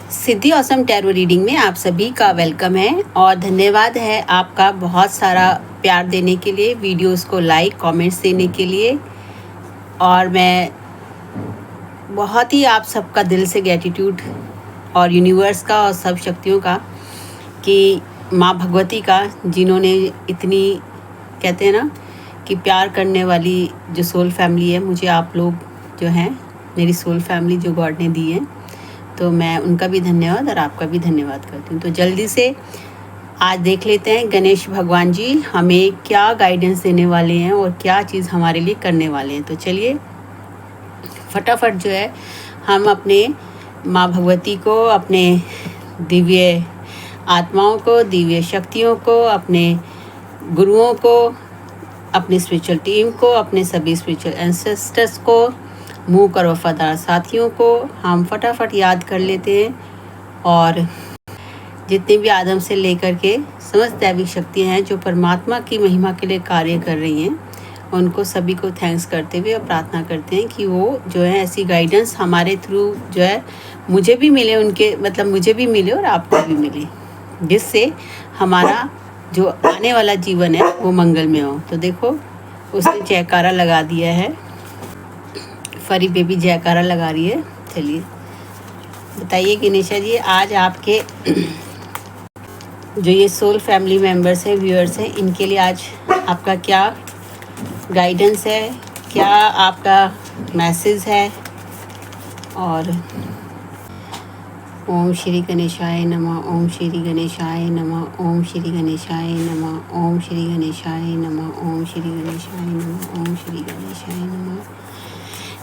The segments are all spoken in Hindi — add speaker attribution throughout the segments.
Speaker 1: सिद्धि ऑसम टैरो रीडिंग में आप सभी का वेलकम है और धन्यवाद है आपका बहुत सारा प्यार देने के लिए, वीडियोस को लाइक कमेंट्स देने के लिए। और मैं बहुत ही आप सबका दिल से ग्रेटिट्यूड और यूनिवर्स का और सब शक्तियों का कि माँ भगवती का, जिन्होंने इतनी कहते हैं ना कि प्यार करने वाली जो सोल फैमिली है, मुझे आप लोग जो हैं मेरी सोल फैमिली जो गॉड ने दी है, तो मैं उनका भी धन्यवाद और आपका भी धन्यवाद करती हूँ। तो जल्दी से आज देख लेते हैं गणेश भगवान जी हमें क्या गाइडेंस देने वाले हैं और क्या चीज़ हमारे लिए करने वाले हैं। तो चलिए फटाफट जो है हम अपने माँ भगवती को, अपने दिव्य आत्माओं को, दिव्य शक्तियों को, अपने गुरुओं को, अपनी स्पिरिचुअल टीम को, अपने सभी स्पिरिचुअल एंसेस्टर्स को, मूक और वफादार साथियों को हम फटाफट याद कर लेते हैं। और जितने भी आदम से लेकर के समस्त दैविक शक्तियाँ हैं जो परमात्मा की महिमा के लिए कार्य कर रही हैं, उनको सभी को थैंक्स करते हुए और प्रार्थना करते हैं कि वो जो है ऐसी गाइडेंस हमारे थ्रू जो है मुझे भी मिले, उनके मतलब मुझे भी मिले और आपको भी मिले, जिससे हमारा जो आने वाला जीवन है वो मंगलमय हो। तो देखो उसने जयकारा लगा दिया है, फरी बेबी जयकारा लगा रही है। चलिए बताइए गणेशा जी, आज आपके जो ये सोल फैमिली मेंबर्स हैं, व्यूअर्स हैं, इनके लिए आज आपका क्या गाइडेंस है, क्या आपका मैसेज है। और ओम श्री गणेशाय नमः, ओम श्री गणेशाय नमः, ओम श्री गणेशाय नमः, ओम श्री गणेशाय नमः, ओम श्री गणेशाय नमः, ओम श्री गणेशाय नमः।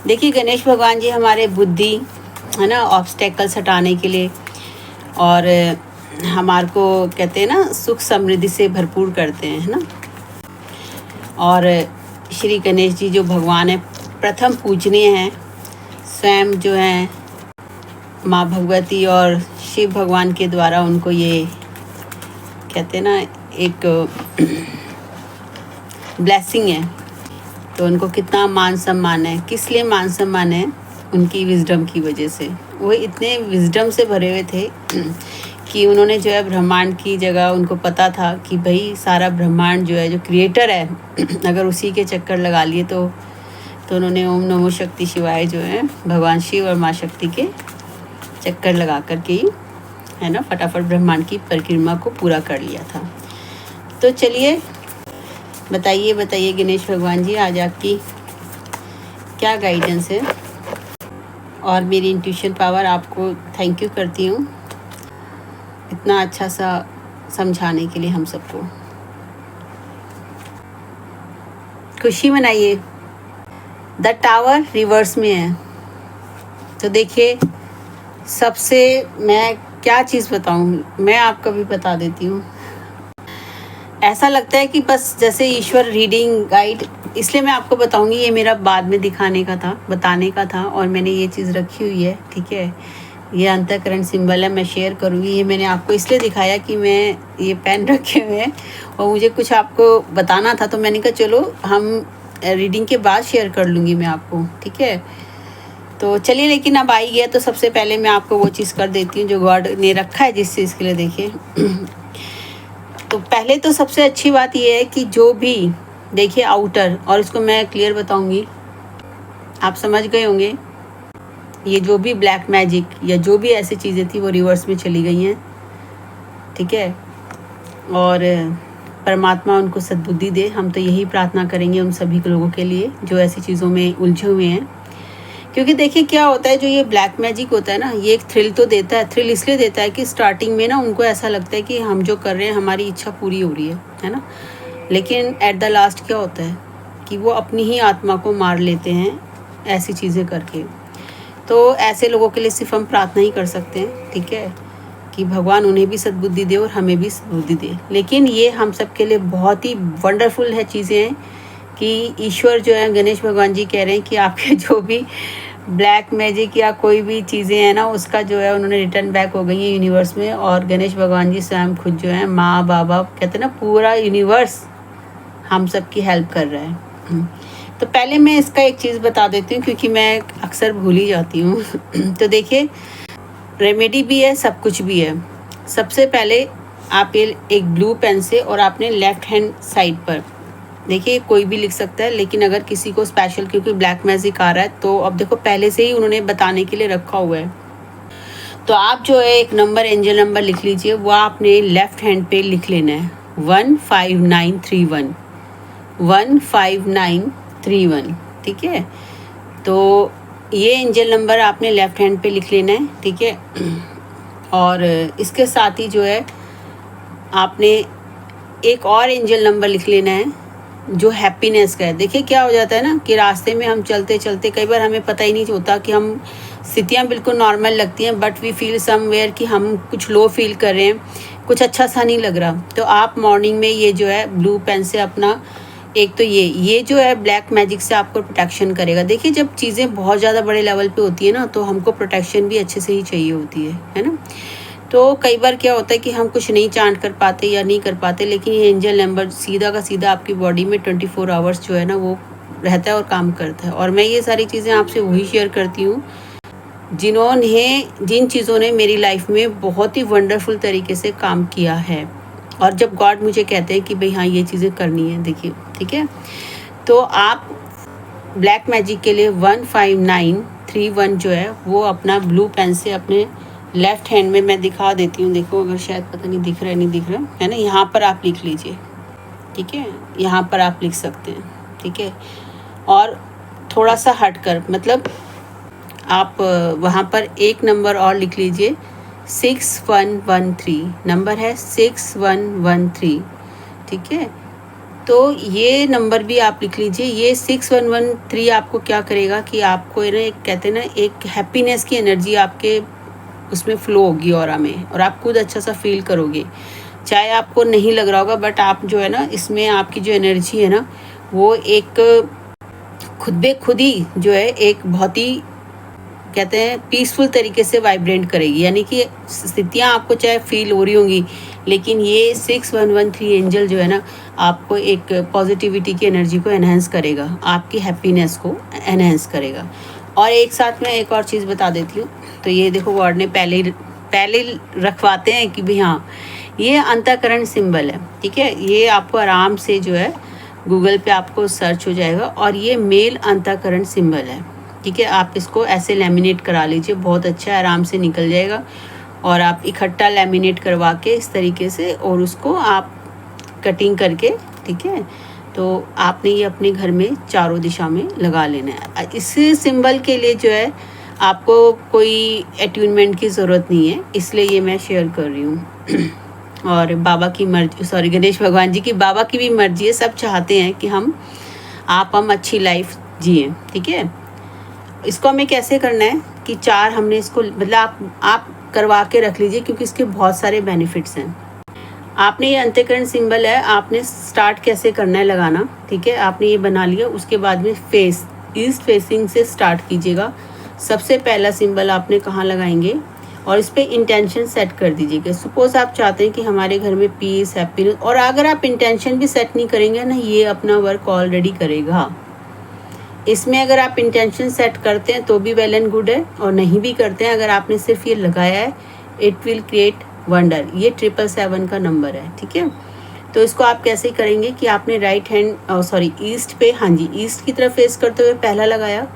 Speaker 1: देखिए गणेश भगवान जी हमारे बुद्धि है ना, ऑब्स्टेकल्स हटाने के लिए और हमारे को कहते हैं ना सुख समृद्धि से भरपूर करते हैं, है ना। और श्री गणेश जी जो भगवान है, प्रथम पूजनीय हैं, स्वयं जो हैं माँ भगवती और शिव भगवान के द्वारा उनको ये कहते हैं ना एक ब्लेसिंग है। तो उनको कितना मान सम्मान है, किस लिए मान सम्मान है? उनकी विजडम की वजह से। वो इतने विजडम से भरे हुए थे कि उन्होंने जो है ब्रह्मांड की जगह, उनको पता था कि भाई सारा ब्रह्मांड जो है, जो क्रिएटर है, अगर उसी के चक्कर लगा लिए तो उन्होंने ओम नमो शक्ति शिवाय जो है भगवान शिव और माँ शक्ति के चक्कर लगा करके ही है ना फटाफट ब्रह्मांड की परिक्रमा को पूरा कर लिया था। तो चलिए बताइए गणेश भगवान जी आज आपकी क्या गाइडेंस है। और मेरी इंट्यूशन पावर आपको थैंक यू करती हूँ इतना अच्छा सा समझाने के लिए हम सबको। खुशी मनाइए। द टावर रिवर्स में है। तो देखिए सबसे मैं क्या चीज़ बताऊँ, मैं आपको भी बता देती हूँ। ऐसा लगता है कि बस जैसे ईश्वर रीडिंग गाइड, इसलिए मैं आपको बताऊंगी, ये मेरा बाद में दिखाने का था, बताने का था, और मैंने ये चीज़ रखी हुई है, ठीक है। ये अंतःकरण सिंबल है, मैं शेयर करूँगी। ये मैंने आपको इसलिए दिखाया कि मैं ये पेन रखे हुए हैं और मुझे कुछ आपको बताना था, तो मैंने कहा चलो हम रीडिंग के बाद शेयर कर लूँगी मैं आपको, ठीक है। तो चलिए, लेकिन अब आई गया तो सबसे पहले मैं आपको वो चीज़ कर देती हूँ जो गॉड ने रखा है जिस चीज़ के लिए। देखिए तो पहले तो सबसे अच्छी बात ये है कि जो भी देखिए आउटर, और इसको मैं क्लियर बताऊंगी, आप समझ गए होंगे, ये जो भी ब्लैक मैजिक या जो भी ऐसी चीज़ें थी वो रिवर्स में चली गई हैं, ठीक है। और परमात्मा उनको सद्बुद्धि दे, हम तो यही प्रार्थना करेंगे उन सभी लोगों के लिए जो ऐसी चीज़ों में उलझे हुए हैं। क्योंकि देखिए क्या होता है, जो ये ब्लैक मैजिक होता है ना, ये एक थ्रिल तो देता है। थ्रिल इसलिए देता है कि स्टार्टिंग में ना उनको ऐसा लगता है कि हम जो कर रहे हैं हमारी इच्छा पूरी हो रही है ना। लेकिन एट द लास्ट क्या होता है कि वो अपनी ही आत्मा को मार लेते हैं ऐसी चीज़ें करके। तो ऐसे लोगों के लिए सिर्फ हम प्रार्थना ही कर सकते हैं, ठीक है, कि भगवान उन्हें भी सद्बुद्धि दे और हमें भी सद्बुद्धि दे। लेकिन ये हम सब के लिए बहुत ही वंडरफुल है चीज़ें हैं कि ईश्वर जो है, गणेश भगवान जी कह रहे हैं कि आपके जो भी ब्लैक मैजिक या कोई भी चीज़ें हैं ना, उसका जो है उन्होंने रिटर्न बैक हो गई है यूनिवर्स में। और गणेश भगवान जी स्वयं खुद जो है, माँ बाबा कहते हैं ना, पूरा यूनिवर्स हम सब की हेल्प कर रहा है। तो पहले मैं इसका एक चीज़ बता देती हूँ क्योंकि मैं अक्सर भूल ही जाती हूँ। तो देखिए रेमेडी भी है, सब कुछ भी है। सबसे पहले आप ये एक ब्लू पेन से और आपने लेफ्ट हैंड साइड पर देखिए, कोई भी लिख सकता है, लेकिन अगर किसी को स्पेशल क्योंकि ब्लैक मैजिक आ रहा है तो अब देखो पहले से ही उन्होंने बताने के लिए रखा हुआ है। तो आप जो है एक नंबर, एंजल नंबर लिख लीजिए, वो आपने लेफ्ट हैंड पे लिख लेना है 15931, 15931, ठीक है। तो ये एंजल नंबर आपने लेफ्ट हैंड पे लिख लेना है, ठीक है। और इसके साथ ही जो है आपने एक और एंजल नंबर लिख लेना है जो हैप्पीनेस का है। देखिए क्या हो जाता है ना कि रास्ते में हम चलते चलते कई बार हमें पता ही नहीं होता कि हम स्थितियाँ बिल्कुल नॉर्मल लगती हैं, बट वी फील समवेयर कि हम कुछ लो फील कर रहे हैं, कुछ अच्छा सा नहीं लग रहा। तो आप मॉर्निंग में ये जो है ब्लू पेन से अपना एक तो ये जो है ब्लैक मैजिक से आपको प्रोटेक्शन करेगा। देखिए जब चीज़ें बहुत ज़्यादा बड़े लेवल पे होती है ना तो हमको प्रोटेक्शन भी अच्छे से ही चाहिए होती है ना। तो कई बार क्या होता है कि हम कुछ नहीं चांट कर पाते या नहीं कर पाते, लेकिन ये एंजल नंबर सीधा का सीधा आपकी बॉडी में 24 आवर्स जो है ना वो रहता है और काम करता है। और मैं ये सारी चीज़ें आपसे वही शेयर करती हूँ जिन चीज़ों ने मेरी लाइफ में बहुत ही वंडरफुल तरीके से काम किया है। और जब गॉड मुझे कहते हैं कि भाई हाँ ये चीज़ें करनी है, देखिए ठीक है। तो आप ब्लैक मैजिक के लिए 15931 जो है वो अपना ब्लू पेन से अपने लेफ्ट हैंड में मैं दिखा देती हूँ, देखो अगर शायद पता नहीं दिख रहा है, नहीं दिख रहा है ना, यहाँ पर आप लिख लीजिए, ठीक है, यहाँ पर आप लिख सकते हैं, ठीक है। और थोड़ा सा हट कर मतलब आप वहाँ पर एक नंबर और लिख लीजिए 6113, नंबर है 6113, ठीक है। तो ये नंबर भी आप लिख लीजिए। ये 6113 आपको क्या करेगा कि आपको ना एक कहते हैं ना एक हैप्पीनेस की एनर्जी आपके उसमें फ्लो होगी ऑरा में, और आप खुद अच्छा सा फील करोगे। चाहे आपको नहीं लग रहा होगा बट आप जो है ना इसमें आपकी जो एनर्जी है ना वो एक खुद ही जो है एक बहुत ही कहते हैं पीसफुल तरीके से वाइब्रेंट करेगी। यानी कि स्थितियाँ आपको चाहे फील हो रही होंगी, लेकिन ये 6113 एंजल जो है ना आपको एक पॉजिटिविटी की एनर्जी को एनहेंस करेगा, आपकी हैप्पीनेस को एनहेंस करेगा। और एक साथ में एक और चीज़ बता देती हूँ। तो ये देखो वर्ड ने पहले रखवाते हैं कि भाई हाँ ये अंतःकरण सिंबल है, ठीक है। ये आपको आराम से जो है गूगल पे आपको सर्च हो जाएगा, और ये मेल अंतःकरण सिंबल है, ठीक है। आप इसको ऐसे लैमिनेट करा लीजिए, बहुत अच्छा है, आराम से निकल जाएगा। और आप इकट्ठा लैमिनेट करवा के इस तरीके से और उसको आप कटिंग करके, ठीक है, तो आपने ये अपने घर में चारों दिशा में लगा लेना है। इस सिंबल के लिए जो है आपको कोई अट्यूनमेंट की ज़रूरत नहीं है, इसलिए ये मैं शेयर कर रही हूँ। और बाबा की मर्जी, गणेश भगवान जी की, बाबा की भी मर्जी है, सब चाहते हैं कि हम अच्छी लाइफ जिए, ठीक है। इसको हमें कैसे करना है कि चार हमने इसको मतलब आप करवा के रख लीजिए, क्योंकि इसके बहुत सारे बेनिफिट्स हैं। आपने ये अंतःकरण सिंबल है, आपने स्टार्ट कैसे करना है लगाना, ठीक है। आपने ये बना लिया, उसके बाद में फेस ईस्ट फेसिंग से स्टार्ट कीजिएगा। सबसे पहला सिंबल आपने कहाँ लगाएंगे और इस पर इंटेंशन सेट कर दीजिएगा। सपोज आप चाहते हैं कि हमारे घर में पीस, हैप्पीनेस, और अगर आप इंटेंशन भी सेट नहीं करेंगे ना ये अपना वर्क ऑलरेडी करेगा। इसमें अगर आप इंटेंशन सेट करते हैं तो भी वेल एंड गुड है, और नहीं भी करते हैं, अगर आपने सिर्फ ये लगाया है, इट विल क्रिएट वंडर। ये 777 का नंबर है, ठीक है। तो इसको आप कैसे करेंगे कि आपने राइट हैंड ईस्ट पे, हाँ जी ईस्ट की तरफ फेस करते हुए पहला लगाया,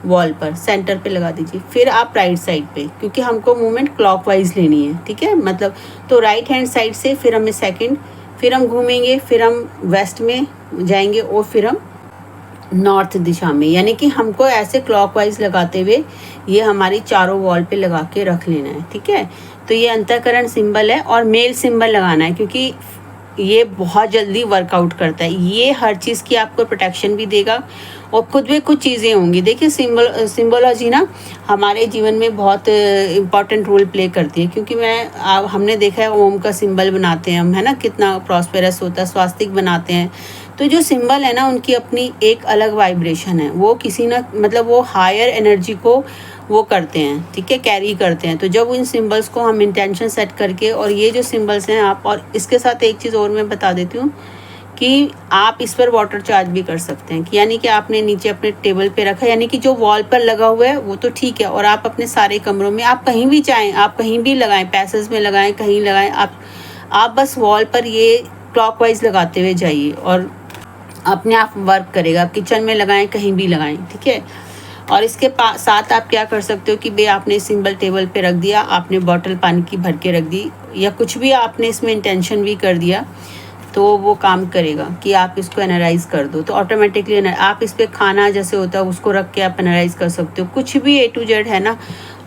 Speaker 1: वॉल पर सेंटर पे लगा दीजिए। फिर आप राइट साइड पे, क्योंकि हमको मूवमेंट क्लॉकवाइज लेनी है, ठीक है, मतलब तो राइट हैंड साइड से फिर हमें सेकंड, फिर हम घूमेंगे, फिर हम वेस्ट में जाएंगे और फिर हम नॉर्थ दिशा में। यानी कि हमको ऐसे क्लॉकवाइज लगाते हुए ये हमारी चारों वॉल पे लगा के रख लेना है, ठीक है। तो ये अंतःकरण सिंबल है और मेल सिंबल लगाना है, क्योंकि ये बहुत जल्दी वर्कआउट करता है। ये हर चीज़ की आपको प्रोटेक्शन भी देगा और खुद में कुछ चीज़ें होंगी। देखिए सिंबोलॉजी ना हमारे जीवन में बहुत इम्पॉर्टेंट रोल प्ले करती है, क्योंकि हमने देखा है ओम का सिंबल बनाते हैं हम, है ना, कितना प्रॉस्पेरस होता है, स्वास्तिक बनाते हैं। तो जो सिंबल है ना उनकी अपनी एक अलग वाइब्रेशन है, वो किसी ना मतलब वो हायर एनर्जी को वो करते हैं, ठीक है, कैरी करते हैं। तो जब इन सिंबल्स को हम इंटेंशन सेट करके, और ये जो सिंबल्स हैं आप, और इसके साथ एक चीज़ और मैं बता देती हूँ कि आप इस पर वाटर चार्ज भी कर सकते हैं, कि यानी कि आपने नीचे अपने टेबल पे रखा, यानी कि जो वॉल पर लगा हुआ है वो तो ठीक है, और आप अपने सारे कमरों में, आप कहीं भी चाहें, आप कहीं भी लगाएं, पैसेज में लगाएं, कहीं लगाएं, आप बस वॉल पर ये क्लॉकवाइज लगाते हुए जाइए और अपने आप वर्क करेगा। आप किचन में लगाएं, कहीं भी लगाएं, ठीक है। और इसके साथ आप क्या कर सकते हो कि भाई आपने सिंबल टेबल पे रख दिया, आपने बॉटल पानी की भर के रख दी, या कुछ भी आपने इसमें इंटेंशन भी कर दिया, तो वो काम करेगा कि आप इसको एनालाइज कर दो, तो ऑटोमेटिकली आप इस पर खाना जैसे होता है उसको रख के आप एनालाइज कर सकते हो, कुछ भी A to Z है ना।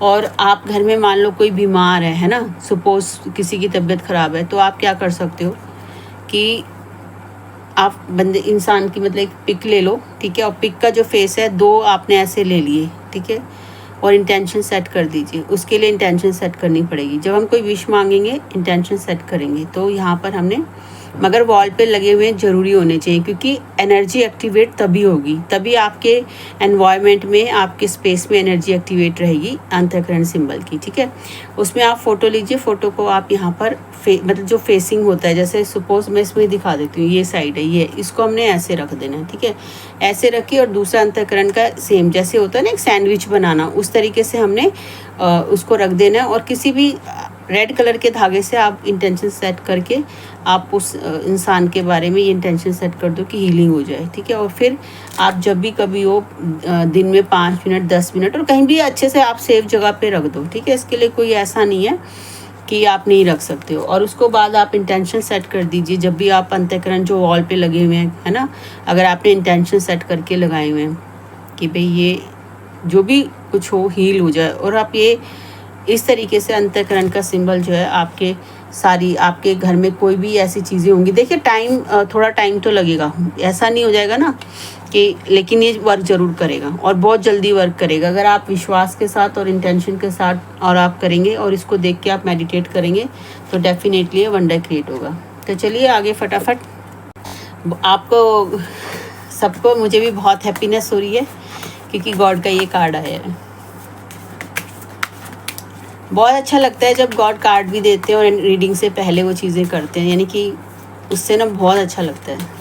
Speaker 1: और आप घर में मान लो कोई बीमार है ना, सपोज किसी की तबीयत ख़राब है, तो आप क्या कर सकते हो कि आप बंदे इंसान की मतलब एक पिक ले लो, ठीक है, और पिक का जो फेस है 2 आपने ऐसे ले लिए, ठीक है, और इंटेंशन सेट कर दीजिए। उसके लिए इंटेंशन सेट करनी पड़ेगी, जब हम कोई विश मांगेंगे इंटेंशन सेट करेंगे। तो यहाँ पर हमने, मगर वॉल पे लगे हुए ज़रूरी होने चाहिए, क्योंकि एनर्जी एक्टिवेट तभी होगी, तभी आपके एनवायरनमेंट में, आपके स्पेस में एनर्जी एक्टिवेट रहेगी अंतःकरण सिंबल की, ठीक है। उसमें आप फ़ोटो लीजिए, फ़ोटो को आप यहाँ पर मतलब जो फेसिंग होता है, जैसे सपोज मैं इसमें दिखा देती हूँ, ये साइड है, ये इसको हमने ऐसे रख देना है, ठीक है, ऐसे रखिए। और दूसरा अंतःकरण का सेम जैसे होता है ना एक सैंडविच बनाना, उस तरीके से हमने उसको रख देना है। और किसी भी रेड कलर के धागे से आप इंटेंशन सेट करके आप उस इंसान के बारे में ये इंटेंशन सेट कर दो कि हीलिंग हो जाए, ठीक है। और फिर आप जब भी कभी हो दिन में 5 मिनट 10 मिनट और कहीं भी अच्छे से आप सेफ जगह पे रख दो, ठीक है। इसके लिए कोई ऐसा नहीं है कि आप नहीं रख सकते हो। और उसको बाद आप इंटेंशन सेट कर दीजिए, जब भी आप अंतःकरण जो वॉल पे लगे हुए हैं, है ना, अगर आपने इंटेंशन सेट करके लगाए हुए हैं कि भाई ये जो भी कुछ हो हील हो जाए, और आप ये इस तरीके से अंतःकरण का सिंबल जो है आपके सारी, आपके घर में कोई भी ऐसी चीज़ें होंगी, देखिए टाइम थोड़ा टाइम तो लगेगा, ऐसा नहीं हो जाएगा ना कि, लेकिन ये वर्क ज़रूर करेगा और बहुत जल्दी वर्क करेगा अगर आप विश्वास के साथ और इंटेंशन के साथ और आप करेंगे और इसको देख के आप मेडिटेट करेंगे, तो डेफिनेटली ये वंडर क्रिएट होगा। तो चलिए आगे फटाफट, आपको सबको, मुझे भी बहुत हैप्पीनेस हो रही है क्योंकि गॉड का ये कार्ड आया है। बहुत अच्छा लगता है जब गॉड कार्ड भी देते हैं और रीडिंग से पहले वो चीज़ें करते हैं, यानी कि उससे ना बहुत अच्छा लगता है।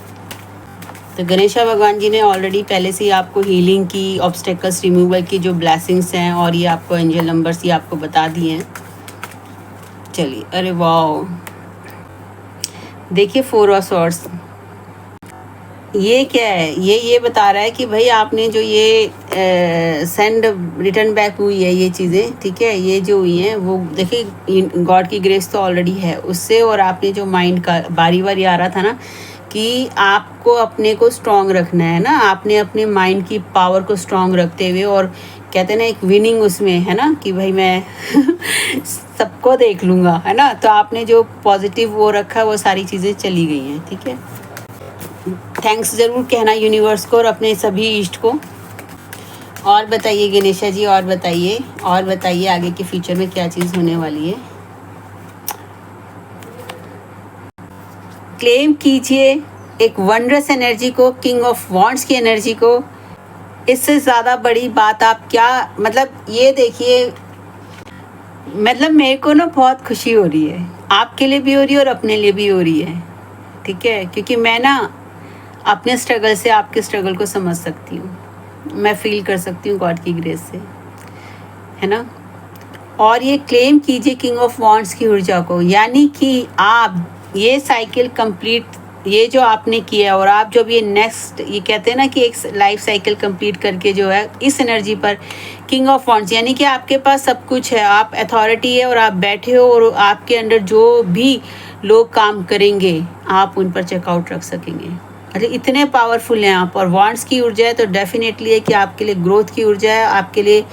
Speaker 1: तो गणेशा भगवान जी ने ऑलरेडी पहले से ही आपको हीलिंग की, ऑब्स्टेकल्स रिमूवल की जो ब्लेसिंग्स हैं, और ये आपको एंजल नंबर्स ये आपको बता दिए हैं। चलिए, अरे वाह, देखिए 4 ऑफ सॉर्ड्स, ये क्या है, ये बता रहा है कि भाई आपने जो ये सेंड रिटर्न बैक हुई है ये चीज़ें, ठीक है, ये जो हुई हैं वो देखिए गॉड की ग्रेस तो ऑलरेडी है उससे। और आपने जो माइंड का बारी बारी आ रहा था ना कि आपको अपने को स्ट्रांग रखना है ना, आपने अपने माइंड की पावर को स्ट्रांग रखते हुए, और कहते हैं ना एक विनिंग उसमें है ना कि भाई मैं सबको देख लूँगा, है ना। तो आपने जो पॉजिटिव वो रखा वो सारी चीज़ें चली गई हैं, ठीक है। थैंक्स ज़रूर कहना यूनिवर्स को और अपने सभी इष्ट को। और बताइए गणेशा जी, और बताइए आगे के फ्यूचर में क्या चीज़ होने वाली है। क्लेम कीजिए एक वंडरस एनर्जी को, किंग ऑफ वॉन्ड्स की एनर्जी को। इससे ज़्यादा बड़ी बात आप क्या, मतलब ये देखिए, मतलब मेरे को ना बहुत खुशी हो रही है, आपके लिए भी हो रही है और अपने लिए भी हो रही है, ठीक है, क्योंकि मैं ना अपने स्ट्रगल से आपके स्ट्रगल को समझ सकती हूँ, मैं फील कर सकती हूँ गॉड की ग्रेस से, है ना। और ये क्लेम कीजिए किंग ऑफ वॉन्ड्स की ऊर्जा को, यानी कि आप ये साइकिल कंप्लीट, ये जो आपने किया और आप जब ये नेक्स्ट, ये कहते हैं ना कि एक लाइफ साइकिल कंप्लीट करके जो है इस एनर्जी पर किंग ऑफ वॉन्ड्स, यानी कि आपके पास सब कुछ है, आप अथॉरिटी है और आप बैठे हो, और आपके अंडर जो भी लोग काम करेंगे आप उन पर चेकआउट रख सकेंगे। मतलब इतने पावरफुल हैं आप। और वॉन्ड्स की ऊर्जा है तो डेफिनेटली है कि आपके लिए ग्रोथ की ऊर्जा है, आपके लिए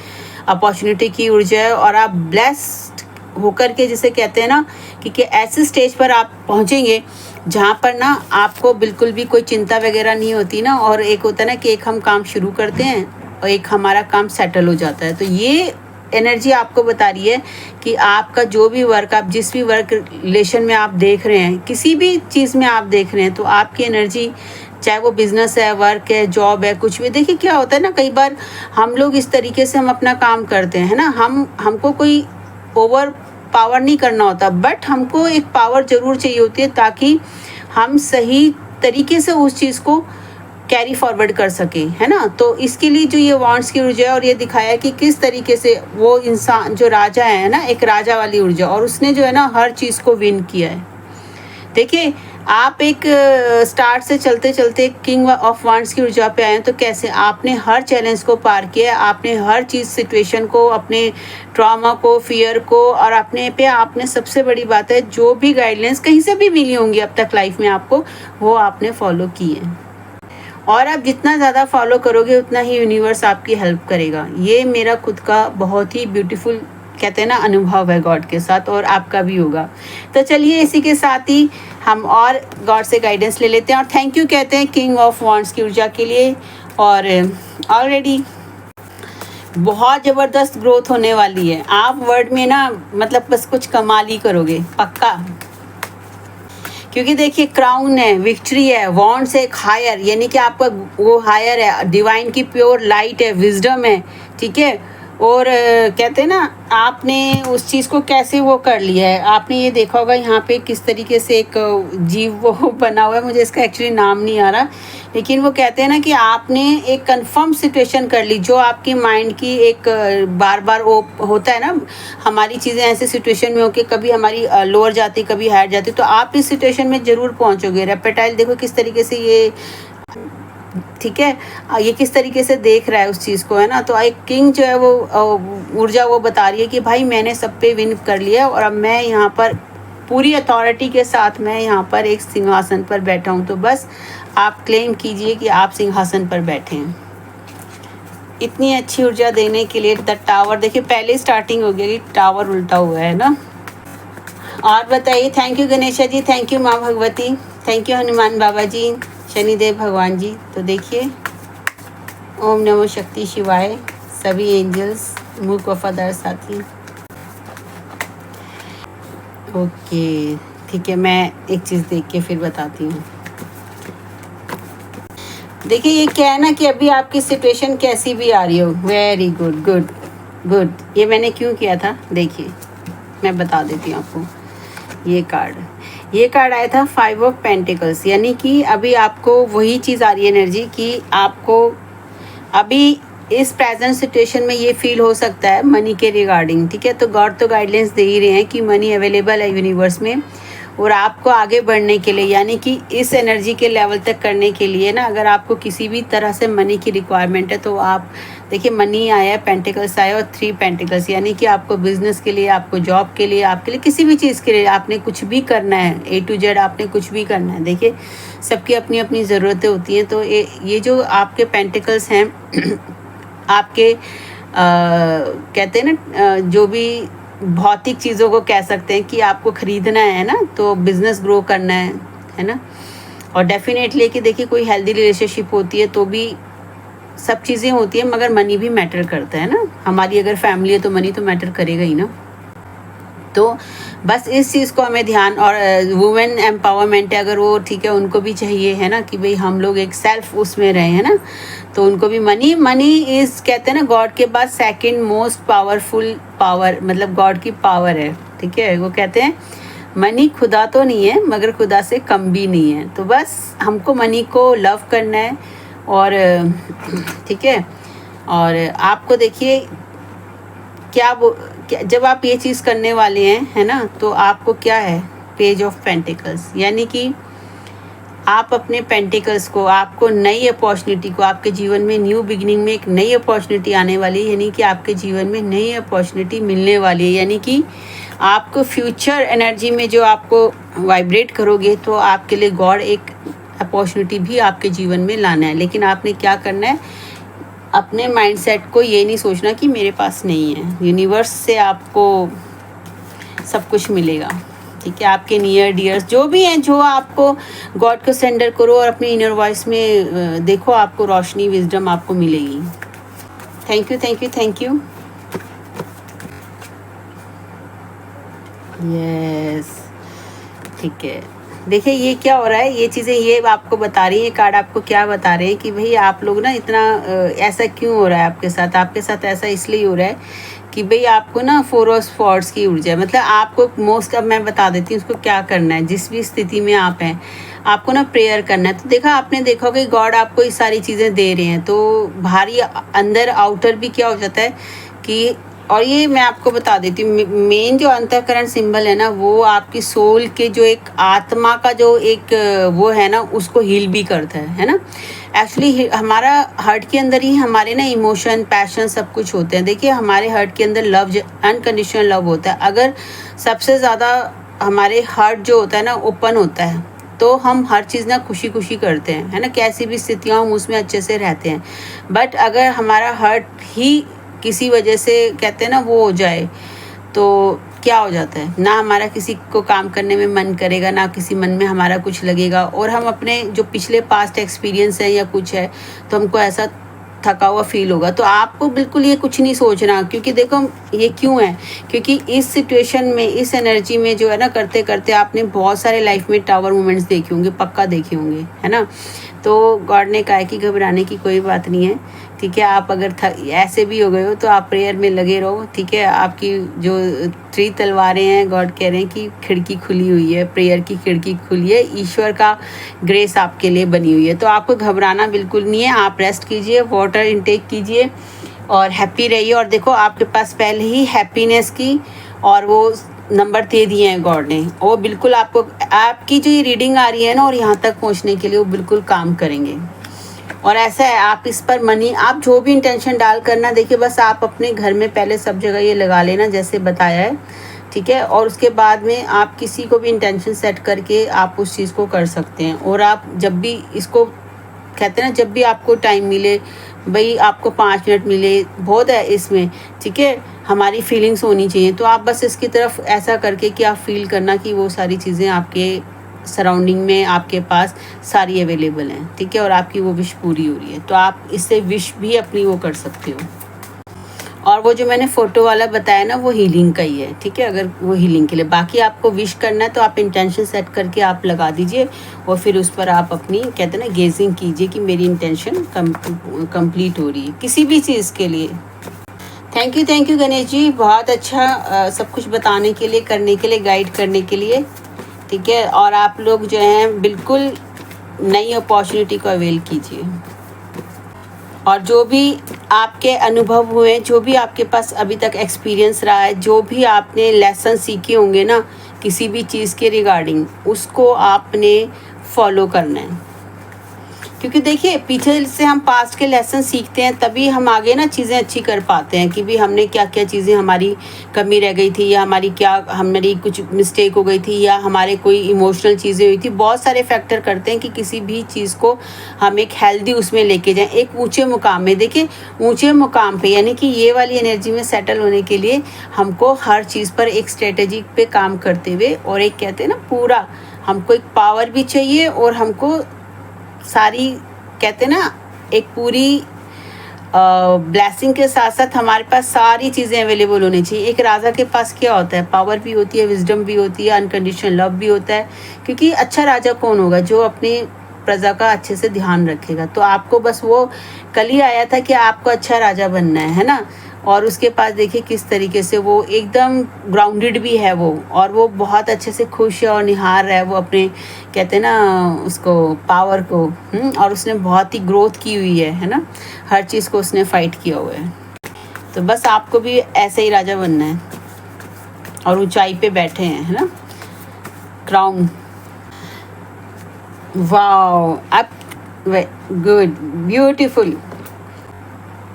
Speaker 1: अपॉर्चुनिटी की ऊर्जा है, और आप ब्लेस्ड होकर के, जिसे कहते हैं ना कि ऐसे स्टेज पर आप पहुंचेंगे जहाँ पर ना आपको बिल्कुल भी कोई चिंता वगैरह नहीं होती ना। और एक होता है ना कि एक हम काम शुरू करते हैं और एक हमारा काम सेटल हो जाता है। तो ये एनर्जी आपको बता रही है कि आपका जो भी वर्क, आप जिस भी वर्क रिलेशन में आप देख रहे हैं, किसी भी चीज़ में आप देख रहे हैं, तो आपकी एनर्जी, चाहे वो बिज़नेस है, वर्क है, जॉब है, कुछ भी, देखिए क्या होता है ना, कई बार हम लोग इस तरीके से हम अपना काम करते हैं, है ना, हमको कोई ओवर पावर नहीं करना होता, बट हमको एक पावर ज़रूर चाहिए होती है ताकि हम सही तरीके से उस चीज़ को कैरी फॉरवर्ड कर सके, है ना। तो इसके लिए जो ये वांड्स की ऊर्जा है, और ये दिखाया कि किस तरीके से वो इंसान जो राजा है ना, एक राजा वाली ऊर्जा, और उसने जो है ना हर चीज़ को विन किया है। देखिए, आप एक स्टार्ट से चलते चलते किंग ऑफ वांड्स की ऊर्जा पे आए हैं, तो कैसे आपने हर चैलेंज को पार किया, आपने हर चीज़ सिचुएशन को, अपने ट्रॉमा को, फियर को, और अपने पे आपने सबसे बड़ी बात है जो भी गाइडलाइंस कहीं से भी मिली होंगी अब तक लाइफ में आपको, वो आपने फॉलो की है। और आप जितना ज़्यादा फॉलो करोगे उतना ही यूनिवर्स आपकी हेल्प करेगा। ये मेरा खुद का बहुत ही ब्यूटीफुल कहते हैं ना अनुभव है गॉड के साथ, और आपका भी होगा। तो चलिए इसी के साथ ही हम और गॉड से गाइडेंस ले लेते हैं, और थैंक यू कहते हैं किंग ऑफ वांड्स की ऊर्जा के लिए। और ऑलरेडी बहुत ज़बरदस्त ग्रोथ होने वाली है। आप वर्ड में ना मतलब बस कुछ कमाल ही करोगे पक्का, क्योंकि देखिए क्राउन है, विक्ट्री है, वॉन्ड्स है, एक हायर, यानी कि आपका वो हायर है, डिवाइन की प्योर लाइट है, विजडम है, ठीक है। और कहते हैं ना आपने उस चीज़ को कैसे वो कर लिया है। आपने ये देखा होगा यहाँ पे किस तरीके से एक जीव वो बना हुआ है, मुझे इसका एक्चुअली नाम नहीं आ रहा, लेकिन वो कहते हैं ना कि आपने एक कंफर्म सिचुएशन कर ली जो आपकी माइंड की एक बार बार वो होता है ना, हमारी चीज़ें ऐसे सिचुएशन में हो कि कभी हमारी लोअर जाती कभी हायर जाती, तो आप इस सिचुएशन में ज़रूर पहुँचोगे। रेपेटाइल देखो किस तरीके से ये, ठीक है, ये किस तरीके से देख रहा है उस चीज़ को, है ना। तो एक किंग जो है वो ऊर्जा वो बता रही है कि भाई मैंने सब पे विन कर लिया, और अब मैं यहाँ पर पूरी अथॉरिटी के साथ मैं यहाँ पर एक सिंहासन पर बैठा हूँ। तो बस आप क्लेम कीजिए कि आप सिंहासन पर बैठे हैं। इतनी अच्छी ऊर्जा देने के लिए द टावर, देखिए पहले स्टार्टिंग हो गई, टावर उल्टा हुआ है ना। और बताइए, thank you Ganesha ji, thank you माँ भगवती, थैंक यू हनुमान बाबा जी, शनिदेव भगवान जी। तो देखिए, ओम नमो शक्ति शिवाय, सभी एंजल्स, मूक वफादार साथी। ओके ठीक है, मैं एक चीज़ देख के फिर बताती हूँ। देखिए ये क्या है ना कि अभी आपकी सिचुएशन कैसी भी आ रही हो, वेरी गुड गुड गुड। ये मैंने क्यों किया था, देखिए मैं बता देती हूँ आपको। ये कार्ड आया था 5 ऑफ पेंटिकल्स, यानी कि अभी आपको वही चीज़ आ रही है एनर्जी कि आपको अभी इस प्रेजेंट सिचुएशन में ये फील हो सकता है मनी के रिगार्डिंग, ठीक है। तो गॉड तो गाइडलाइंस दे ही रहे हैं कि मनी अवेलेबल है यूनिवर्स में, और आपको आगे बढ़ने के लिए, यानी कि इस एनर्जी के लेवल तक करने के लिए ना, अगर आपको किसी भी तरह से मनी की रिक्वायरमेंट है तो आप देखिए, मनी आया है, पेंटिकल्स आया और 3 पेंटिकल्स, यानी कि आपको बिजनेस के लिए, आपको जॉब के लिए, आपके लिए किसी भी चीज़ के लिए आपने कुछ भी करना है, A to Z आपने कुछ भी करना है। देखिए सबकी अपनी अपनी ज़रूरतें होती हैं। तो ये जो आपके पेंटिकल्स हैं आपके कहते हैं ना जो भी भौतिक चीज़ों को कह सकते हैं कि आपको ख़रीदना है ना, तो बिज़नेस ग्रो करना है ना। और डेफिनेटली कि देखिए कोई हेल्दी रिलेशनशिप होती है तो भी सब चीज़ें होती हैं, मगर मनी भी मैटर करता है ना। हमारी अगर फैमिली है तो मनी तो मैटर करेगा ही ना। तो बस इस चीज़ को हमें ध्यान, और वुमेन एम्पावरमेंट है अगर वो, ठीक है, उनको भी चाहिए है ना कि भाई हम लोग एक सेल्फ उसमें रहे, है ना। तो उनको भी मनी इज़ कहते हैं ना गॉड के पास सेकंड मोस्ट पावरफुल पावर, मतलब गॉड की पावर है, ठीक है। वो कहते हैं मनी खुदा तो नहीं है मगर खुदा से कम भी नहीं है। तो बस हमको मनी को लव करना है, और ठीक है। और आपको देखिए क्या जब आप ये चीज़ करने वाले हैं, है ना, तो आपको क्या है, पेज ऑफ पेंटिकल्स, यानी कि आप अपने पेंटिकल्स को, आपको नई अपॉर्चुनिटी को, आपके जीवन में न्यू बिगिनिंग में एक नई अपॉर्चुनिटी आने वाली है, यानी कि आपके जीवन में नई अपॉर्चुनिटी मिलने वाली है, यानी कि आपको फ्यूचर एनर्जी में जो आपको वाइब्रेट करोगे तो आपके लिए गॉड एक अपॉर्चुनिटी भी आपके जीवन में लाना है। लेकिन आपने क्या करना है, अपने माइंडसेट को ये नहीं सोचना कि मेरे पास नहीं है, यूनिवर्स से आपको सब कुछ मिलेगा, ठीक है। आपके नियर डियर्स जो भी हैं, जो आपको गॉड को सेंडर करो और अपनी इनर वॉइस में देखो, आपको रोशनी, विजडम आपको मिलेगी। Thank you thank you thank you. Yes ठीक है। देखिए ये क्या हो रहा है, ये चीज़ें ये आपको बता रही है, कार्ड आपको क्या बता रहे हैं कि भाई आप लोग ना इतना ऐसा क्यों हो रहा है आपके साथ ऐसा इसलिए हो रहा है कि भाई आपको ना 4 ऑफ स्वॉर्ड्स की ऊर्जा है, मतलब आपको मोस्ट, अब मैं बता देती हूँ उसको क्या करना है। जिस भी स्थिति में आप हैं, आपको ना प्रेयर करना है। तो देखा आपने, देखा कि गॉड आपको ये सारी चीज़ें दे रहे हैं, तो बाहरी अंदर आउटर भी क्या हो जाता है कि, और ये मैं आपको बता देती हूँ, मेन जो अंतःकरण सिंबल है ना, वो आपकी सोल के जो एक आत्मा का जो एक वो है ना, उसको हील भी करता है ना। एक्चुअली हमारा हार्ट के अंदर ही हमारे ना इमोशन, पैशन सब कुछ होते हैं। देखिए हमारे हार्ट के अंदर लव, अनकंडीशनल लव होता है। अगर सबसे ज़्यादा हमारे हार्ट जो होता है ना ओपन होता है, तो हम हर चीज़ ना खुशी खुशी करते हैं, है ना, कैसी भी स्थितियाँ हम उसमें अच्छे से रहते हैं। बट अगर हमारा हार्ट ही किसी वजह से कहते हैं ना वो हो जाए, तो क्या हो जाता है, ना हमारा किसी को काम करने में मन करेगा, ना किसी मन में हमारा कुछ लगेगा, और हम अपने जो पिछले पास्ट एक्सपीरियंस है या कुछ है, तो हमको ऐसा थका हुआ फील होगा। तो आपको बिल्कुल ये कुछ नहीं सोचना, क्योंकि देखो ये क्यों है, क्योंकि इस सिचुएशन में, इस एनर्जी में जो है ना, करते करते आपने बहुत सारे लाइफ में टावर मोमेंट्स देखे होंगे, पक्का देखे होंगे, है ना। तो गॉड ने कहा है कि घबराने की कोई बात नहीं है, ठीक है। आप अगर ऐसे भी हो गए हो तो आप प्रेयर में लगे रहो, ठीक है। आपकी जो 3 तलवारें हैं, गॉड कह रहे हैं कि खिड़की खुली हुई है, प्रेयर की खिड़की खुली है, ईश्वर का ग्रेस आपके लिए बनी हुई है। तो आपको घबराना बिल्कुल नहीं है, आप रेस्ट कीजिए, वाटर इनटेक कीजिए और हैप्पी रहिए। और देखो आपके पास पहले ही हैप्पीनेस की और वो नंबर दे दिए हैं गॉड ने, वो बिल्कुल आपको, आपकी जो ये रीडिंग आ रही है ना, और यहाँ तक पहुँचने के लिए वो बिल्कुल काम करेंगे। और ऐसा है, आप इस पर मनी, आप जो भी इंटेंशन डाल करना, देखिए बस आप अपने घर में पहले सब जगह ये लगा लेना जैसे बताया है, ठीक है। और उसके बाद में आप किसी को भी इंटेंशन सेट करके आप उस चीज़ को कर सकते हैं। और आप जब भी इसको कहते हैं ना, जब भी आपको टाइम मिले, भाई आपको 5 मिनट मिले बहुत है इसमें, ठीक है, हमारी फीलिंग्स होनी चाहिए। तो आप बस इसकी तरफ ऐसा करके कि आप फील करना कि वो सारी चीज़ें आपके सराउंडिंग में आपके पास सारी अवेलेबल हैं, ठीक है, और आपकी वो विश पूरी हो रही है। तो आप इससे विश भी अपनी वो कर सकते हो। और वो जो मैंने फ़ोटो वाला बताया ना, वो हीलिंग का ही है, ठीक है। अगर वो हीलिंग के लिए, बाकी आपको विश करना है तो आप इंटेंशन सेट करके आप लगा दीजिए, और फिर उस पर आप अपनी कहते हैं ना गेजिंग कीजिए कि मेरी इंटेंशन कंप्लीट हो रही है किसी भी चीज़ के लिए। थैंक यू गणेश जी, बहुत अच्छा सब कुछ बताने के लिए, करने के लिए, गाइड करने के लिए, ठीक है। और आप लोग जो हैं बिल्कुल नई अपॉर्चुनिटी को अवेल कीजिए। और जो भी आपके अनुभव हुए, जो भी आपके पास अभी तक एक्सपीरियंस रहा है, जो भी आपने लेसन सीखे होंगे ना किसी भी चीज़ के रिगार्डिंग, उसको आपने फॉलो करना है। क्योंकि देखिए पीछे से हम पास्ट के लेसन सीखते हैं, तभी हम आगे ना चीज़ें अच्छी कर पाते हैं कि भी हमने क्या क्या चीज़ें, हमारी कमी रह गई थी, या हमारी कुछ मिस्टेक हो गई थी, या हमारे कोई इमोशनल चीज़ें हुई थी। बहुत सारे फैक्टर करते हैं कि किसी भी चीज़ को हम एक हेल्दी उसमें लेके जाएं, एक ऊंचे मुकाम में। देखिए ऊंचे मुकाम पे, यानी कि ये वाली एनर्जी में सेटल होने के लिए हमको हर चीज़ पर एक स्ट्रेटेजी पे काम करते हुए, और एक कहते हैं ना पूरा, हमको एक पावर भी चाहिए, और हमको सारी कहते हैं ना एक पूरी ब्लेसिंग के साथ साथ हमारे पास सारी चीज़ें अवेलेबल होनी चाहिए। एक राजा के पास क्या होता है, पावर भी होती है, विजडम भी होती है, अनकंडीशनल लव भी होता है। क्योंकि अच्छा राजा कौन होगा, जो अपनी प्रजा का अच्छे से ध्यान रखेगा। तो आपको बस वो कल ही आया था कि आपको अच्छा राजा बनना है ना। और उसके पास देखिए किस तरीके से वो एकदम ग्राउंडेड भी है वो, और वो बहुत अच्छे से खुश है और निहार रहा है वो अपने कहते हैं ना उसको पावर को। और उसने बहुत ही ग्रोथ की हुई है ना, हर चीज़ को उसने फाइट किया हुआ है। तो बस आपको भी ऐसे ही राजा बनना है, और ऊंचाई पे बैठे हैं, है ना, क्राउन। वाओ, अब गुड, ब्यूटीफुल।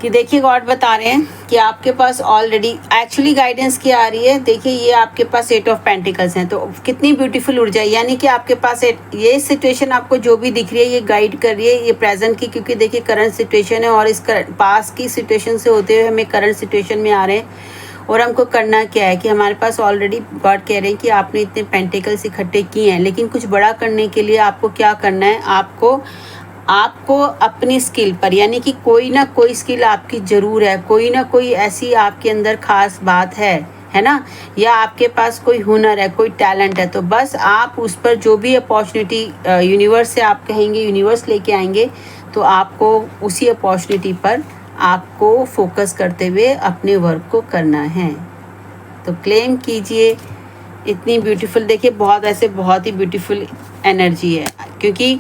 Speaker 1: कि देखिए गॉड बता रहे हैं कि आपके पास ऑलरेडी एक्चुअली गाइडेंस क्या आ रही है। देखिए ये आपके पास 8 ऑफ पेंटिकल्स हैं, तो कितनी ब्यूटीफुल ऊर्जा है। यानी कि आपके पास ये सिचुएशन आपको जो भी दिख रही है, ये गाइड कर रही है ये प्रेजेंट की, क्योंकि देखिए करंट सिचुएशन है, और इस पास की सिचुएशन से होते हुए हमें करंट सिचुएशन में आ रहे हैं। और हमको करना क्या है कि हमारे पास ऑलरेडी गॉड कह रहे हैं कि आपने इतने पेंटिकल्स इकट्ठे किए हैं, लेकिन कुछ बड़ा करने के लिए आपको क्या करना है, आपको अपनी स्किल पर, यानी कि कोई ना कोई स्किल आपकी ज़रूर है, कोई ना कोई ऐसी आपके अंदर ख़ास बात है ना, या आपके पास कोई हुनर है, कोई टैलेंट है। तो बस आप उस पर जो भी अपॉर्चुनिटी यूनिवर्स से आप कहेंगे, यूनिवर्स लेके आएंगे, तो आपको उसी अपॉर्चुनिटी पर आपको फोकस करते हुए अपने वर्क को करना है। तो क्लेम कीजिए। इतनी ब्यूटीफुल, देखिए बहुत ही ब्यूटीफुल एनर्जी है, क्योंकि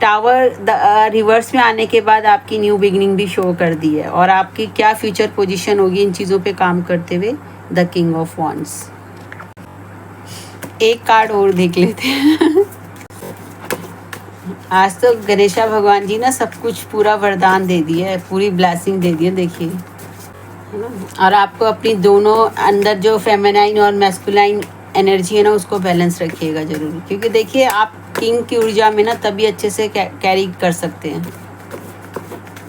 Speaker 1: टावर रिवर्स में आने के बाद आपकी न्यू बिगनिंग भी शो कर दी है, और आपकी क्या फ्यूचर पोजीशन होगी इन चीज़ों पे काम करते हुए। The king of wands. एक कार्ड और देख लेते हैं। आज तो गणेशा भगवान जी ना सब कुछ पूरा वरदान दे दिया है, पूरी ब्लेसिंग दे दी है, देखिए, है ना। और आपको अपनी दोनों अंदर जो फेमिनाइन और मैस्कुलाइन एनर्जी है ना, उसको बैलेंस रखिएगा ज़रूर, क्योंकि देखिए आप किंग की ऊर्जा में ना तभी अच्छे से कैरी कर सकते हैं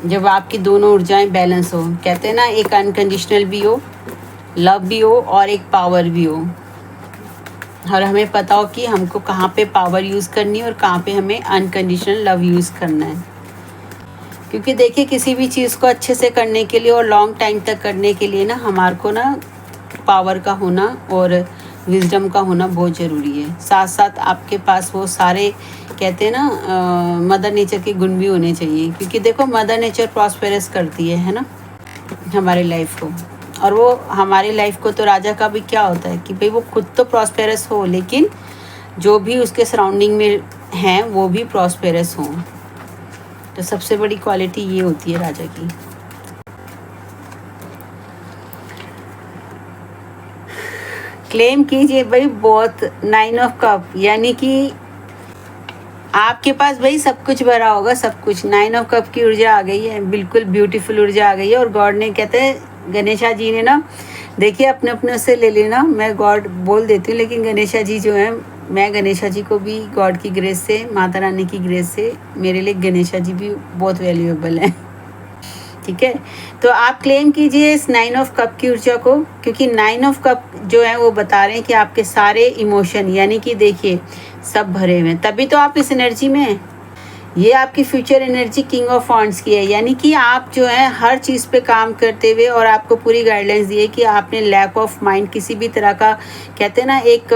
Speaker 1: जब आपकी दोनों ऊर्जाएं बैलेंस हो। कहते हैं ना, एक अनकंडीशनल भी हो, लव भी हो, और एक पावर भी हो, और हमें पता हो कि हमको कहाँ पे पावर यूज़ करनी है और कहाँ पे हमें अनकंडीशनल लव यूज़ करना है। क्योंकि देखिए किसी भी चीज़ को अच्छे से करने के लिए और लॉन्ग टाइम तक करने के लिए ना हमारे को ना पावर का होना और विजडम का होना बहुत ज़रूरी है। साथ साथ आपके पास वो सारे, कहते हैं ना, मदर नेचर के गुण भी होने चाहिए, क्योंकि देखो मदर नेचर प्रॉस्पेरस करती है ना हमारे लाइफ को। और वो हमारी लाइफ को, तो राजा का भी क्या होता है कि भाई वो खुद तो प्रॉस्पेरस हो, लेकिन जो भी उसके सराउंडिंग में हैं वो भी प्रॉस्पेरस हों। तो सबसे बड़ी क्वालिटी ये होती है राजा की। क्लेम कीजिए भाई बहुत। 9 ऑफ कप, यानी कि आपके पास भाई सब कुछ भरा होगा, सब कुछ। 9 ऑफ कप की ऊर्जा आ गई है, बिल्कुल ब्यूटीफुल ऊर्जा आ गई है। और गॉड ने, कहते हैं गणेशा जी ने ना, देखिए अपने अपने से ले लेना, मैं गॉड बोल देती हूँ, लेकिन गणेशा जी जो है, मैं गणेशा जी को भी गॉड की ग्रेस से, माता रानी की ग्रेस से, मेरे लिए गणेशा जी भी बहुत वैल्यूएबल हैं। ठीक है, तो आप क्लेम कीजिए इस 9 ऑफ कप की ऊर्जा को, क्योंकि 9 ऑफ कप जो है वो बता रहे हैं कि आपके सारे इमोशन, यानी कि देखिए सब भरे हुए हैं, तभी तो आप इस एनर्जी में हैं। ये आपकी future energy king of wands की है, यानी कि आप जो है हर चीज़ पे काम करते हुए, और आपको पूरी गाइडलाइंस दी है कि आपने लैक ऑफ माइंड किसी भी तरह का, कहते हैं ना एक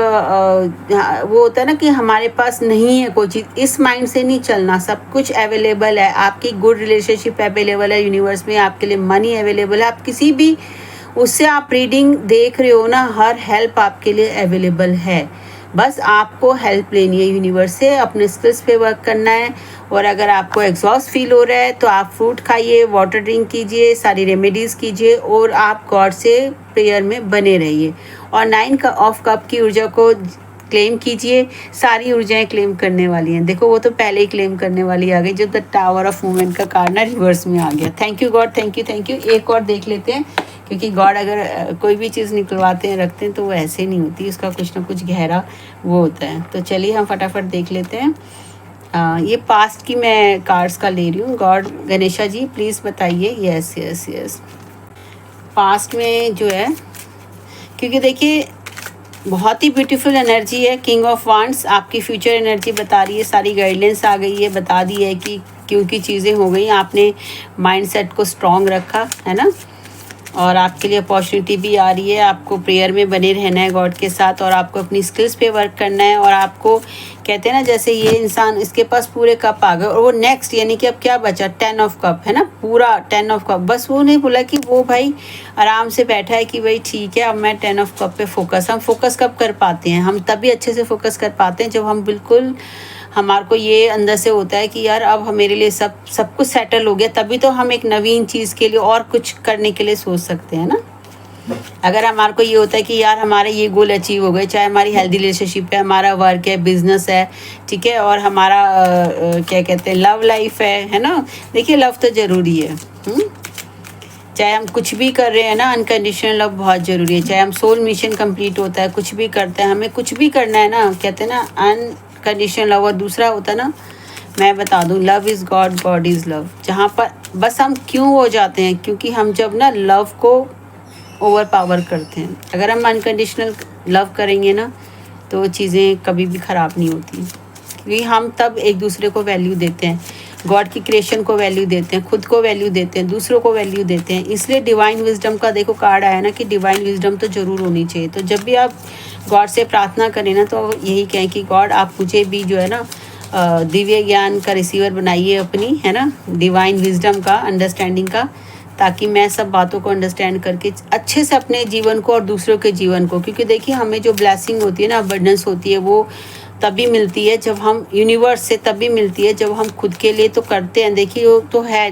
Speaker 1: वो होता है ना कि हमारे पास नहीं है कोई चीज़, इस माइंड से नहीं चलना। सब कुछ अवेलेबल है, आपकी गुड रिलेशनशिप अवेलेबल है यूनिवर्स में, आपके लिए मनी अवेलेबल है, आप किसी भी उससे आप रीडिंग देख रहे हो ना, हर हेल्प आपके लिए अवेलेबल है। बस आपको हेल्प लेनी है यूनिवर्स से, अपने स्किल्स पे वर्क करना है। और अगर आपको एग्जॉस्ट फील हो रहा है तो आप फ्रूट खाइए, वाटर ड्रिंक कीजिए, सारी रेमेडीज़ कीजिए, और आप गॉड से प्रेयर में बने रहिए। और 9 ऑफ कप की ऊर्जा को क्लेम कीजिए। सारी ऊर्जाएं क्लेम करने वाली हैं। देखो वो तो पहले ही क्लेम करने वाली आ गई, जो द टावर ऑफ मूवमेंट का कार्ड ना रिवर्स में आ गया। Thank you God, thank you. एक और देख लेते हैं, क्योंकि गॉड अगर कोई भी चीज़ निकलवाते हैं रखते हैं तो वो ऐसे नहीं होती, उसका कुछ ना कुछ गहरा वो होता है। तो चलिए हम फटाफट देख लेते हैं। ये पास्ट की मैं कार्ड्स का ले रही हूँ। गॉड गणेशा जी प्लीज़ बताइए। यस यस यस, पास्ट में जो है, क्योंकि देखिए बहुत ही ब्यूटीफुल एनर्जी है। किंग ऑफ वांड्स आपकी फ्यूचर एनर्जी बता रही है, सारी गाइडलाइंस आ गई है, बता दी है कि क्योंकि चीज़ें हो गई, आपने माइंडसेट को स्ट्रॉन्ग रखा है ना, और आपके लिए अपॉर्चुनिटी भी आ रही है। आपको प्रेयर में बने रहना है गॉड के साथ, और आपको अपनी स्किल्स पे वर्क करना है। और आपको कहते हैं ना, जैसे ये इंसान, इसके पास पूरे कप आ गए, और वो नेक्स्ट, यानी कि अब क्या बचा, 10 ऑफ कप है ना, पूरा 10 ऑफ कप। बस वो नहीं बोला कि वो भाई आराम से बैठा है कि भाई ठीक है अब मैं 10 ऑफ कप पे फोकस। हम फोकस कब कर पाते हैं, हम तभी अच्छे से फोकस कर पाते हैं जब हम बिल्कुल, हमारे को ये अंदर से होता है कि यार अब मेरे लिए सब कुछ सेटल हो गया, तभी तो हम एक नवीन चीज़ के लिए और कुछ करने के लिए सोच सकते हैं ना। अगर हमारे को ये होता है कि यार हमारे ये गोल अचीव हो गए, चाहे हमारी हेल्दी रिलेशनशिप है, हमारा वर्क है, बिजनेस है, ठीक है, और हमारा क्या कहते हैं लव लाइफ है ना। देखिए लव तो ज़रूरी है, चाहे हम कुछ भी कर रहे हैं ना, अनकंडीशनल लव बहुत ज़रूरी है। चाहे हम सोल मिशन कंप्लीट होता है, कुछ भी करते हैं, हमें कुछ भी करना है ना, कहते हैं ना अनकंडीशनल लव। और दूसरा होता है ना, मैं बता दूं, love is God, God is love. जहाँ पर बस हम क्यों हो जाते हैं, क्योंकि हम जब ना लव को ओवर पावर करते हैं। अगर हम अनकंडीशनल लव करेंगे ना तो चीज़ें कभी भी ख़राब नहीं होती, क्योंकि हम तब एक दूसरे को वैल्यू देते हैं, गॉड की क्रिएशन को वैल्यू देते हैं, खुद को वैल्यू देते हैं, दूसरों को वैल्यू देते हैं। इसलिए डिवाइन विजडम का देखो कार्ड आया ना कि डिवाइन विजडम तो ज़रूर होनी चाहिए। तो जब भी आप गॉड से प्रार्थना करें ना, तो यही कहें कि गॉड आप मुझे भी जो है ना दिव्य ज्ञान का रिसीवर बनाइए अपनी, है ना, डिवाइन विजडम का, अंडरस्टैंडिंग का, ताकि मैं सब बातों को अंडरस्टैंड करके अच्छे से अपने जीवन को और दूसरों के जीवन को, क्योंकि देखिए हमें जो ब्लेसिंग होती है ना, अबंडेंस होती है, वो तभी मिलती है जब हम यूनिवर्स से, तभी मिलती है जब हम खुद के लिए तो करते हैं। देखिए वो तो है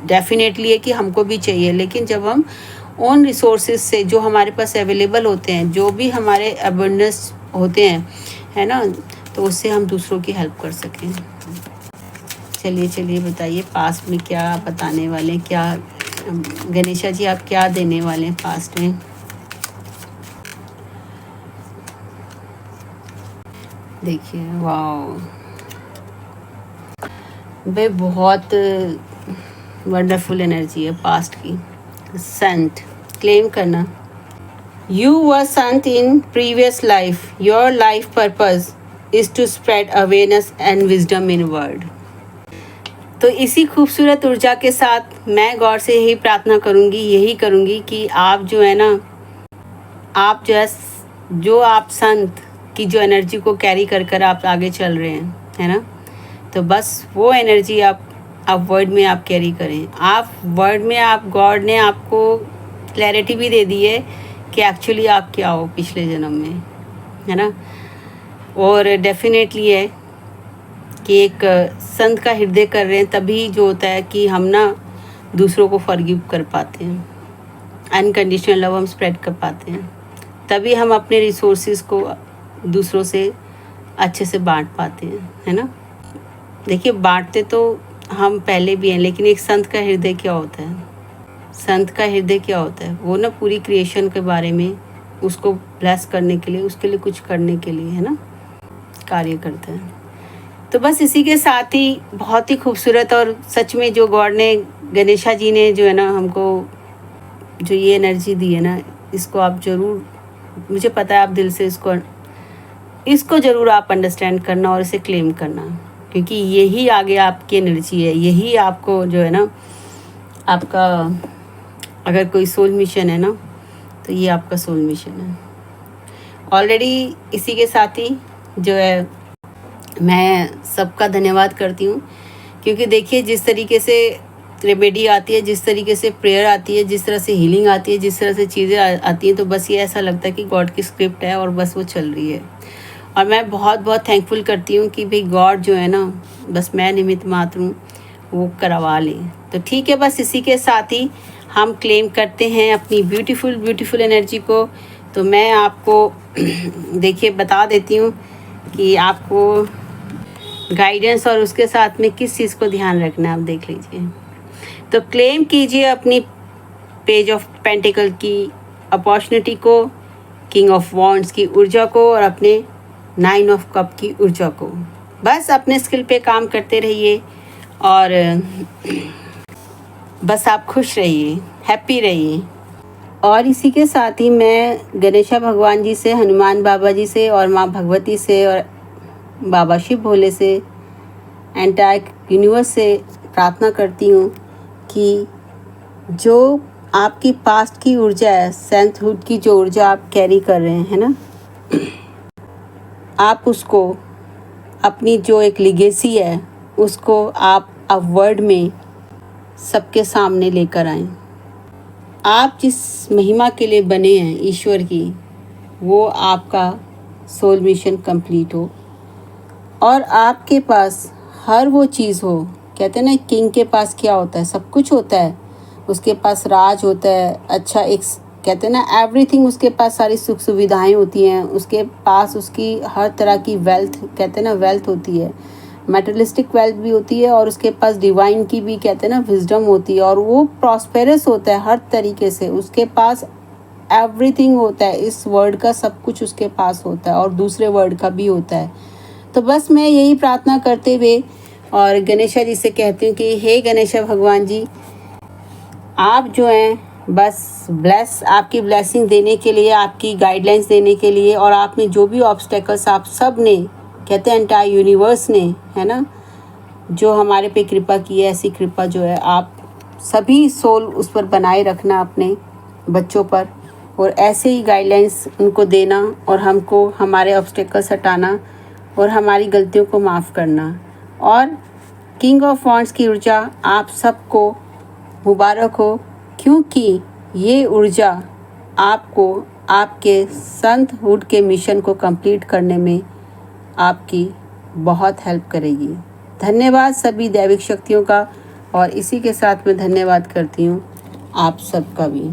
Speaker 1: डेफिनेटली है कि हमको भी चाहिए, लेकिन जब हम ओन रिसोर्सेज से जो हमारे पास अवेलेबल होते हैं, जो भी हमारे अबंडेंस होते हैं, है ना, तो उससे हम दूसरों की हेल्प कर सकें। चलिए चलिए बताइए पास्ट में क्या बताने वाले हैं, क्या गणेशा जी आप क्या देने वाले हैं पास्ट में। देखिए वाओ, भाई बहुत वंडरफुल एनर्जी है पास्ट की। संत क्लेम करना, you were sant in previous life, your life purpose is to spread awareness and wisdom in world. तो इसी खूबसूरत ऊर्जा के साथ मैं गॉड से यही प्रार्थना करूँगी, यही करूँगी कि आप जो है ना, आप जो आप संत की जो एनर्जी को कैरी कर कर आप आगे चल रहे हैं, है ना, तो बस वो एनर्जी आप वर्ड में आप कैरी करें। आप वर्ड में, आप गॉड ने आपको क्लैरिटी भी दे दी है कि एक्चुअली आप क्या हो पिछले जन्म में, है ना। और डेफिनेटली है कि एक संत का हृदय कर रहे हैं तभी जो होता है कि हम ना दूसरों को फॉरगिव कर पाते हैं, अनकंडीशनल लव हम स्प्रेड कर पाते हैं, तभी हम अपने रिसोर्सेज को दूसरों से अच्छे से बांट पाते हैं, है ना। देखिए बांटते तो हम पहले भी हैं, लेकिन एक संत का हृदय क्या होता है, संत का हृदय क्या होता है, वो ना पूरी क्रिएशन के बारे में, उसको ब्लेस करने के लिए, उसके लिए कुछ करने के लिए, है ना, कार्य करता है। तो बस इसी के साथ ही बहुत ही खूबसूरत और सच में जो गॉड ने, गणेशा जी ने जो है ना हमको जो ये एनर्जी दी है ना, इसको आप ज़रूर, मुझे पता है आप दिल से इसको ज़रूर आप अंडरस्टैंड करना और इसे क्लेम करना, क्योंकि यही आगे आपकी एनर्जी है, यही आपको जो है ना, आपका अगर कोई सोल मिशन है ना, तो ये आपका सोल मिशन है ऑलरेडी। इसी के साथ ही जो है मैं सबका धन्यवाद करती हूँ, क्योंकि देखिए जिस तरीके से रेमेडी आती है, जिस तरीके से प्रेयर आती है, जिस तरह से हीलिंग आती है, जिस तरह से चीज़ें आती हैं, तो बस ये ऐसा लगता है कि गॉड की स्क्रिप्ट है और बस वो चल रही है। और मैं बहुत बहुत थैंकफुल करती हूँ कि भाई गॉड जो है ना, बस मैं निमित्त मात्र हूँ, वो करवा लें। तो ठीक है, बस इसी के साथ ही हम क्लेम करते हैं अपनी ब्यूटीफुल ब्यूटीफुल एनर्जी को। तो मैं आपको देखिए बता देती हूँ कि आपको गाइडेंस और उसके साथ में किस चीज़ को ध्यान रखना है, आप देख लीजिए। तो क्लेम कीजिए अपनी पेज ऑफ पेंटिकल की अपॉर्चुनिटी को, किंग ऑफ वॉन्ड्स की ऊर्जा को और अपने 9 ऑफ कप की ऊर्जा को। बस अपने स्किल पे काम करते रहिए और बस आप खुश रहिए, हैप्पी रहिए। और इसी के साथ ही मैं गणेशा भगवान जी से, हनुमान बाबा जी से और माँ भगवती से और बाबा शिव भोले से, एंटायर यूनिवर्स से प्रार्थना करती हूँ कि जो आपकी पास्ट की ऊर्जा है, सेंथहुड की जो ऊर्जा आप कैरी कर रहे हैं, है ना, आप उसको, अपनी जो एक लिगेसी है, उसको आप अब वर्ड में सबके सामने लेकर आएं। आप जिस महिमा के लिए बने हैं ईश्वर की, वो आपका सोल मिशन कंप्लीट हो और आपके पास हर वो चीज़ हो। कहते हैं ना, किंग के पास क्या होता है, सब कुछ होता है, उसके पास राज होता है, अच्छा एक कहते हैं ना एवरीथिंग, उसके पास सारी सुख सुविधाएं होती हैं, उसके पास उसकी हर तरह की वेल्थ, कहते हैं ना वेल्थ होती है, मेटेरियलिस्टिक वेल्थ भी होती है, और उसके पास डिवाइन की भी कहते हैं ना विजडम होती है, और वो प्रॉस्पेरस होता है हर तरीके से, उसके पास एवरीथिंग होता है, इस वर्ल्ड का सब कुछ उसके पास होता है और दूसरे वर्ल्ड का भी होता है। तो बस मैं यही प्रार्थना करते हुए और गणेशा जी से कहती हूँ कि हे गणेशा भगवान जी, आप जो हैं बस आपकी ब्लेसिंग देने के लिए, आपकी गाइडलाइंस देने के लिए, और आपने जो भी ऑब्स्टेकल्स आप सब ने, कहते हैं एंटायर यूनिवर्स ने, है ना, जो हमारे पे कृपा की है, ऐसी कृपा जो है आप सभी सोल उस पर बनाए रखना अपने बच्चों पर, और ऐसे ही गाइडलाइंस उनको देना और हमको हमारे ऑब्स्टेकल्स हटाना और हमारी गलतियों को माफ़ करना। और किंग ऑफ वॉन्ड्स की ऊर्जा आप सबको मुबारक हो क्योंकि ये ऊर्जा आपको आपके संतहुड के मिशन को कंप्लीट करने में आपकी बहुत हेल्प करेगी। धन्यवाद सभी दैविक शक्तियों का, और इसी के साथ मैं धन्यवाद करती हूँ आप सबका भी।